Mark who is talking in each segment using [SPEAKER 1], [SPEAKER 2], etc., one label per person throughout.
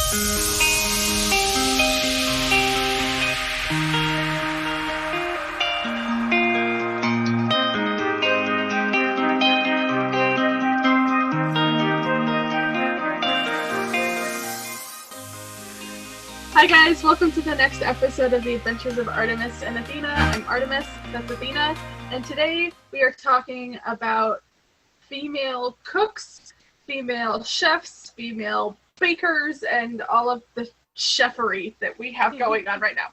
[SPEAKER 1] Hi guys, welcome to the next episode of the Adventures of Artemis and Athena. I'm Artemis, that's Athena, and today we are talking about female cooks, female chefs, female bakers, and all of the chefery that we have going on right now.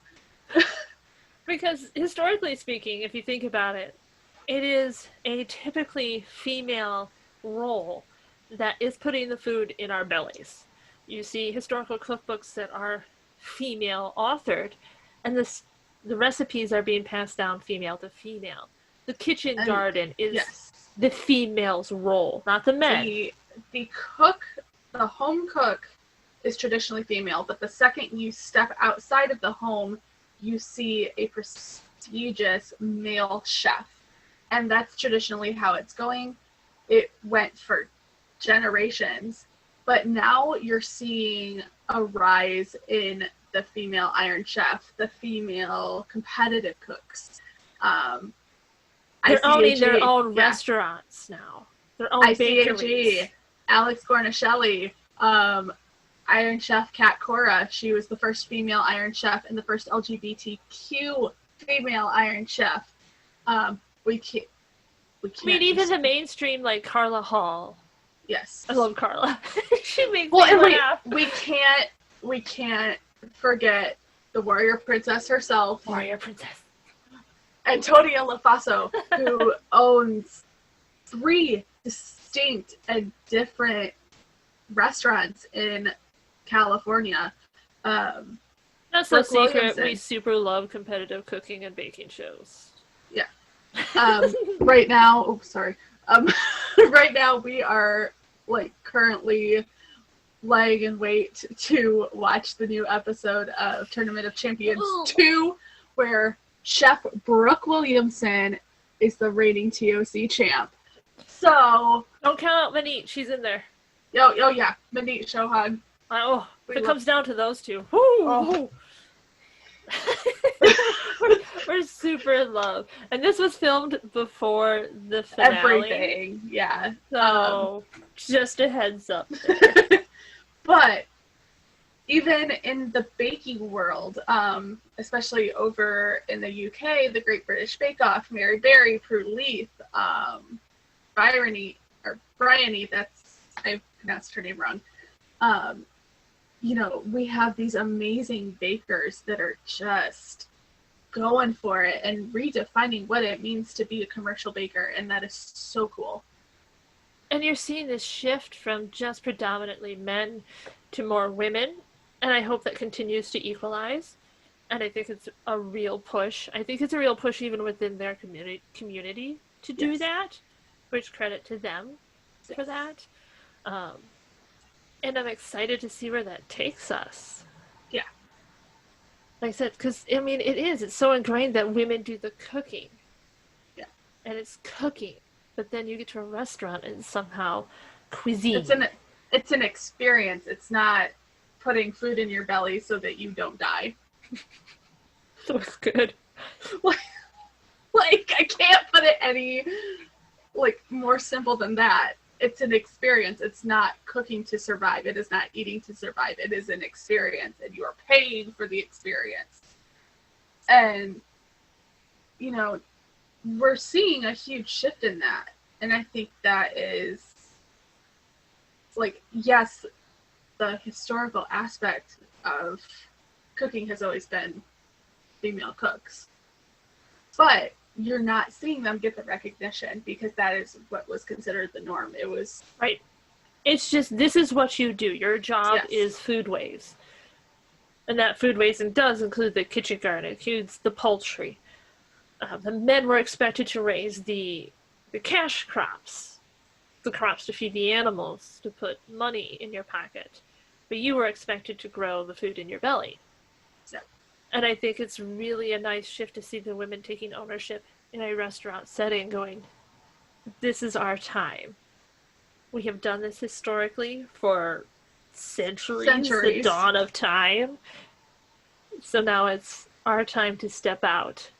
[SPEAKER 2] Because historically speaking, if you think about it, it is a typically female role that is putting the food in our bellies. You see historical cookbooks that are female authored, and the recipes are being passed down female to female. The kitchen garden is the female's role, not the men.
[SPEAKER 1] The cook, the home cook, is traditionally female, but the second you step outside of the home, you see a prestigious male chef. And that's traditionally how it's going. It went for generations. But now you're seeing a rise in the female Iron Chef, the female competitive cooks.
[SPEAKER 2] They're owning their own restaurants now. Their own bakeries.
[SPEAKER 1] Alex Guarnaschelli, Iron Chef Kat Cora. She was the first female Iron Chef and the first LGBTQ female Iron Chef. We can't.
[SPEAKER 2] I mean, even the mainstream, like Carla Hall.
[SPEAKER 1] Yes.
[SPEAKER 2] I love Carla. She makes me laugh.
[SPEAKER 1] We can't forget the warrior princess herself.
[SPEAKER 2] Warrior princess.
[SPEAKER 1] Antonia LaFaso, who owns 3 distinct and different restaurants in California.
[SPEAKER 2] That's no secret. We super love competitive cooking and baking shows.
[SPEAKER 1] Yeah. Right now, right now we are currently lying in wait to watch the new episode of Tournament of Champions 2, where Chef Brooke Williamson is the reigning TOC champ. So
[SPEAKER 2] don't count out Manit, she's in there.
[SPEAKER 1] Oh yeah, Manit Shohan.
[SPEAKER 2] If it comes down to those two. We're super in love. And this was filmed before the finale.
[SPEAKER 1] Everything, yeah.
[SPEAKER 2] So, just a heads up there.
[SPEAKER 1] But, even in the baking world, especially over in the UK, the Great British Bake Off, Mary Berry, Prue Leith, Bryony, I pronounced her name wrong. We have these amazing bakers that are just going for it and redefining what it means to be a commercial baker, and that is so cool.
[SPEAKER 2] And you're seeing this shift from just predominantly men to more women, and I hope that continues to equalize. And I think it's a real push. I think it's a real push even within their community to do that, which credit to them for that. And I'm excited to see where that takes us.
[SPEAKER 1] Yeah.
[SPEAKER 2] Like I said, because, I mean, it's so ingrained that women do the cooking.
[SPEAKER 1] Yeah.
[SPEAKER 2] And it's cooking. But then you get to a restaurant and somehow cuisine.
[SPEAKER 1] It's an experience. It's not putting food in your belly so that you don't die.
[SPEAKER 2] That was good.
[SPEAKER 1] I can't put it any, more simple than that. It's an experience. It's not cooking to survive. It is not eating to survive. It is an experience, and you are paying for the experience. And, we're seeing a huge shift in that. And I think that is, yes, the historical aspect of cooking has always been female cooks. But you're not seeing them get the recognition because that is what was considered the norm. It was...
[SPEAKER 2] Right. It's just, this is what you do. Your job is foodways. And that foodways does include the kitchen garden. It includes the poultry. The men were expected to raise the cash crops. The crops to feed the animals, to put money in your pocket. But you were expected to grow the food in your belly.
[SPEAKER 1] Yeah.
[SPEAKER 2] And I think it's really a nice shift to see the women taking ownership in a restaurant setting going, this is our time. We have done this historically for centuries, the
[SPEAKER 1] Centuries.
[SPEAKER 2] dawn of time. So now it's our time to step out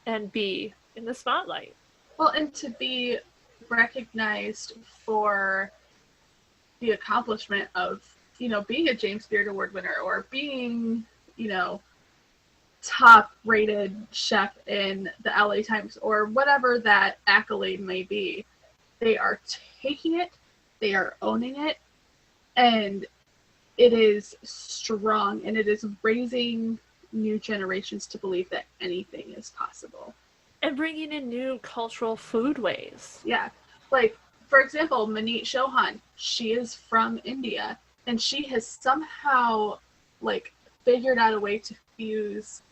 [SPEAKER 2] and be in the spotlight.
[SPEAKER 1] Well, and to be recognized for the accomplishment of, being a James Beard Award winner or being, top rated chef in the LA Times or whatever that accolade may be. They are taking it, they are owning it, and it is strong, and it is raising new generations to believe that anything is possible.
[SPEAKER 2] And bringing in new cultural foodways.
[SPEAKER 1] Yeah. Like, for example, Maneet Chauhan, she is from India, and she has somehow, figured out a way to fuse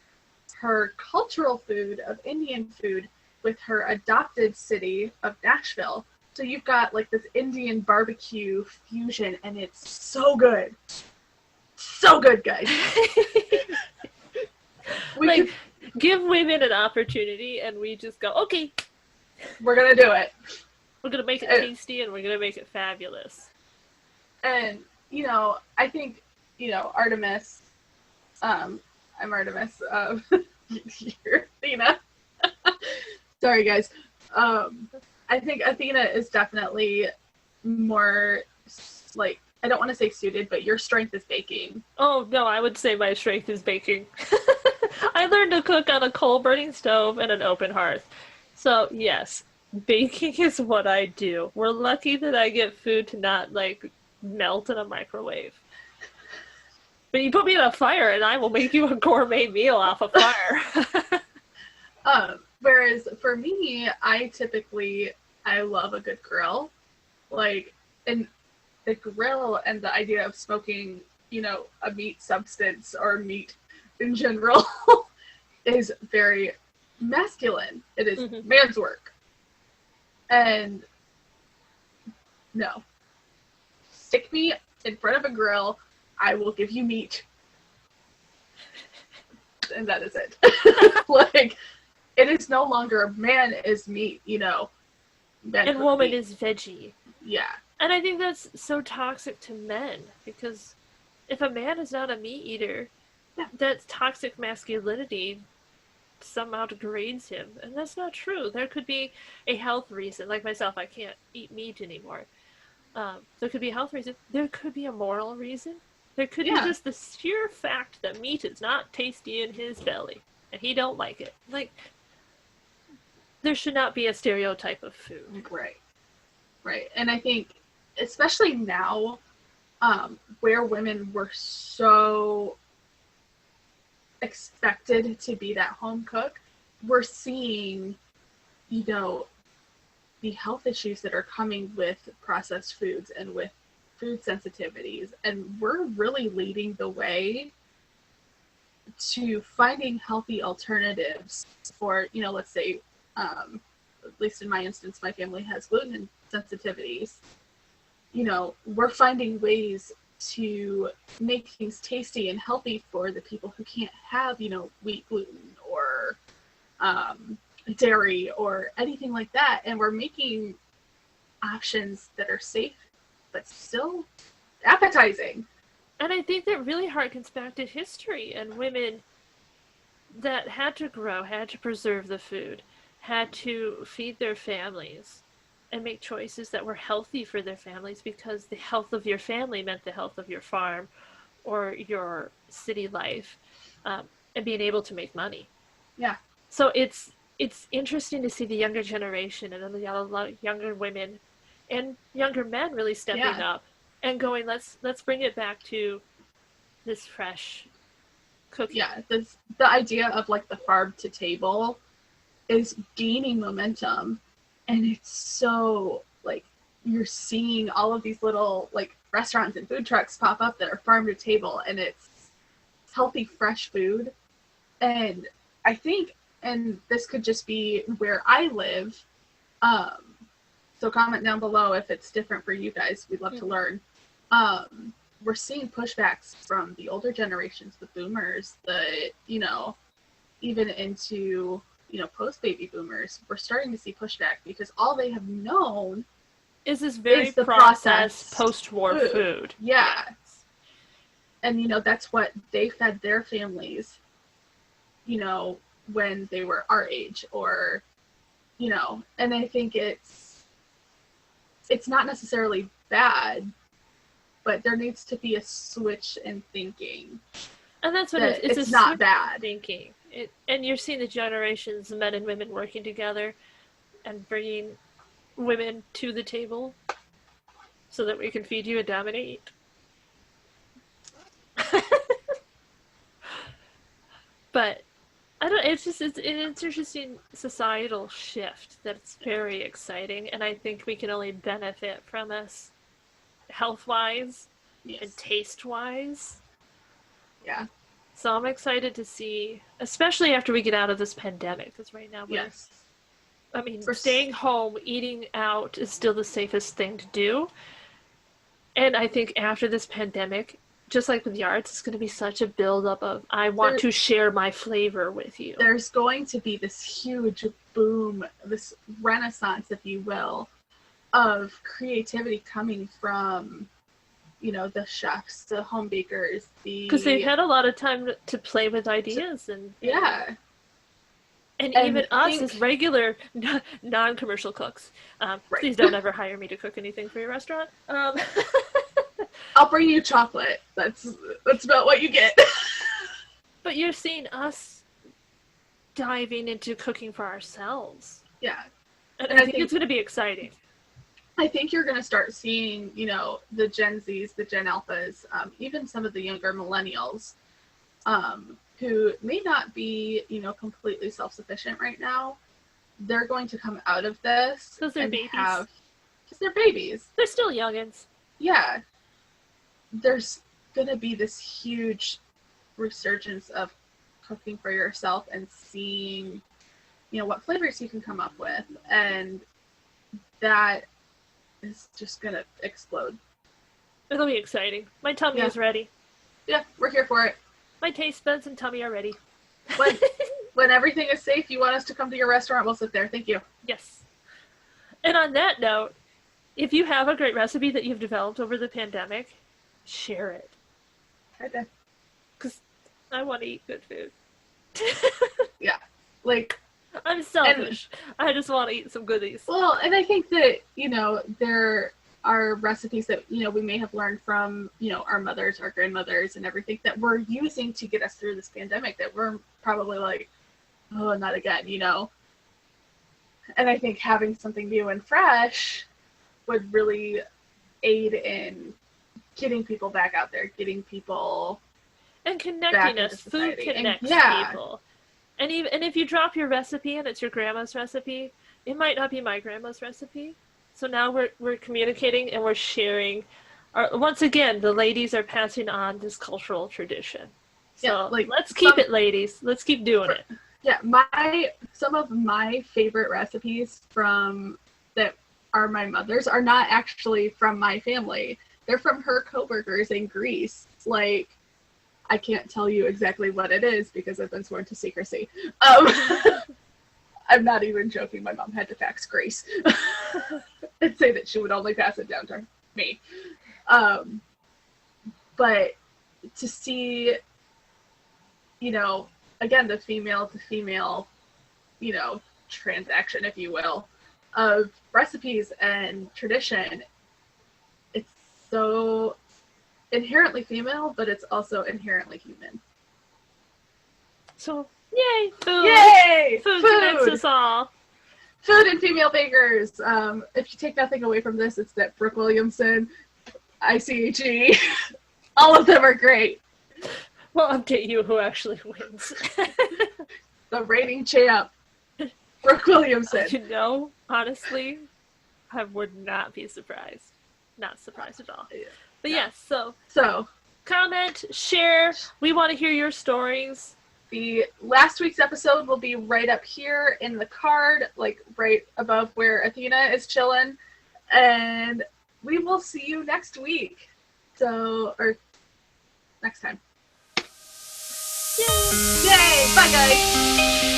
[SPEAKER 1] her cultural food of Indian food with her adopted city of Nashville. So you've got, this Indian barbecue fusion, and it's so good. So good, guys.
[SPEAKER 2] Give women an opportunity, and we just go, okay.
[SPEAKER 1] We're going to do it.
[SPEAKER 2] We're going to make it tasty, and we're going to make it fabulous.
[SPEAKER 1] And, I think, Artemis, I'm Artemis, you're Athena. Sorry, guys. I think Athena is definitely more, I don't want to say suited, but your strength is baking.
[SPEAKER 2] Oh, no, I would say my strength is baking. I learned to cook on a coal-burning stove and an open hearth. So, yes, baking is what I do. We're lucky that I get food to not, melt in a microwave. But you put me in a fire, and I will make you a gourmet meal off a fire.
[SPEAKER 1] Whereas for me, I love a good grill. And the grill and the idea of smoking, a meat substance or meat in general is very masculine. It is man's work. And no. Stick me in front of a grill, I will give you meat. And that is it. It is no longer man is meat,
[SPEAKER 2] and woman is veggie.
[SPEAKER 1] Yeah.
[SPEAKER 2] And I think that's so toxic to men, because if a man is not a meat eater, that toxic masculinity somehow degrades him. And that's not true. There could be a health reason. Like myself, I can't eat meat anymore. There could be a health reason. There could be a moral reason. There could be just the sheer fact that meat is not tasty in his belly, and he don't like it. There should not be a stereotype of food.
[SPEAKER 1] Right. And I think, especially now, where women were so expected to be that home cook, we're seeing, the health issues that are coming with processed foods and with food sensitivities. And we're really leading the way to finding healthy alternatives for, let's say, at least in my instance, my family has gluten sensitivities. We're finding ways to make things tasty and healthy for the people who can't have, wheat gluten or dairy or anything like that. And we're making options that are safe, but still appetizing.
[SPEAKER 2] And I think that really harkens back to history and women that had to grow, had to preserve the food, had to feed their families and make choices that were healthy for their families, because the health of your family meant the health of your farm or your city life, and being able to make money.
[SPEAKER 1] Yeah.
[SPEAKER 2] So it's interesting to see the younger generation and a lot of younger women and younger men really stepping up and going, let's bring it back to this fresh cooking.
[SPEAKER 1] Yeah, the idea of the farm to table is gaining momentum, and it's so you're seeing all of these little restaurants and food trucks pop up that are farm to table, and it's healthy, fresh food. And I think, and this could just be where I live, so comment down below if it's different for you guys. We'd love to learn. We're seeing pushbacks from the older generations, the boomers, even into post-baby boomers. We're starting to see pushback because all they have known
[SPEAKER 2] is this very processed post-war food.
[SPEAKER 1] Yeah. And, that's what they fed their families, when they were our age, or, and I think it's not necessarily bad, but there needs to be a switch in thinking.
[SPEAKER 2] And that's what it is.
[SPEAKER 1] It's not bad.
[SPEAKER 2] Thinking. And you're seeing the generations, men and women working together and bringing women to the table so that we can feed you and dominate. But it's an interesting societal shift that's very exciting, and I think we can only benefit from this health-wise and taste-wise.
[SPEAKER 1] Yeah.
[SPEAKER 2] So I'm excited to see, especially after we get out of this pandemic, because right now staying home, eating out is still the safest thing to do. And I think after this pandemic, just like with the arts, it's going to be such a buildup of, I want to share my flavor with you. There's
[SPEAKER 1] going to be this huge boom, this renaissance, if you will, of creativity coming from, the chefs, the home bakers,
[SPEAKER 2] because they've had a lot of time to play with ideas and even us as regular non-commercial cooks. Please don't ever hire me to cook anything for your restaurant.
[SPEAKER 1] I'll bring you chocolate. That's about what you get.
[SPEAKER 2] But you're seeing us diving into cooking for ourselves.
[SPEAKER 1] Yeah.
[SPEAKER 2] And I think it's going to be exciting.
[SPEAKER 1] I think you're going to start seeing, the Gen Zs, the Gen Alphas, even some of the younger millennials, who may not be, completely self-sufficient right now. They're going to come out of this.
[SPEAKER 2] Because they're babies.
[SPEAKER 1] Because they're babies.
[SPEAKER 2] They're still youngins.
[SPEAKER 1] Yeah. There's going to be this huge resurgence of cooking for yourself and seeing, what flavors you can come up with. And that is just going to explode.
[SPEAKER 2] It'll be exciting. My tummy is ready.
[SPEAKER 1] Yeah, we're here for it.
[SPEAKER 2] My taste buds and tummy are ready.
[SPEAKER 1] When everything is safe, you want us to come to your restaurant, we'll sit there. Thank you.
[SPEAKER 2] Yes. And on that note, if you have a great recipe that you've developed over the pandemic, share it.
[SPEAKER 1] Okay.
[SPEAKER 2] Because I want to eat good food.
[SPEAKER 1] Yeah.
[SPEAKER 2] I'm selfish. I just want to eat some goodies.
[SPEAKER 1] Well, and I think that, there are recipes that, we may have learned from, our mothers, our grandmothers, and everything that we're using to get us through this pandemic that we're probably like, oh, not again, And I think having something new and fresh would really aid in getting people back out there, getting people
[SPEAKER 2] and connecting us. Food connects people. And if you drop your recipe and it's your grandma's recipe, it might not be my grandma's recipe. So now we're communicating and we're sharing. Once again, the ladies are passing on this cultural tradition. So let's keep it, ladies. Let's keep doing it.
[SPEAKER 1] Yeah, some of my favorite recipes that are my mother's are not actually from my family. They're from her coworkers in Greece. I can't tell you exactly what it is because I've been sworn to secrecy. I'm not even joking. My mom had to fax Grace and say that she would only pass it down to me. But to see, again, the female to female, transaction, if you will, of recipes and tradition, it's so inherently female, but it's also inherently human.
[SPEAKER 2] So, yay! Food!
[SPEAKER 1] Yay!
[SPEAKER 2] Food connects us all.
[SPEAKER 1] Food and female bakers. If you take nothing away from this, it's that Brooke Williamson, ICHE, all of them are great.
[SPEAKER 2] We'll update you who actually wins.
[SPEAKER 1] The reigning champ, Brooke Williamson.
[SPEAKER 2] Honestly, I would not be surprised. Not surprised at all.
[SPEAKER 1] Yeah.
[SPEAKER 2] But yes, so comment, share. We want to hear your stories.
[SPEAKER 1] The last week's episode will be right up here in the card, right above where Athena is chilling. And we will see you next week. Or next time.
[SPEAKER 2] Yay!
[SPEAKER 1] Yay! Bye, guys!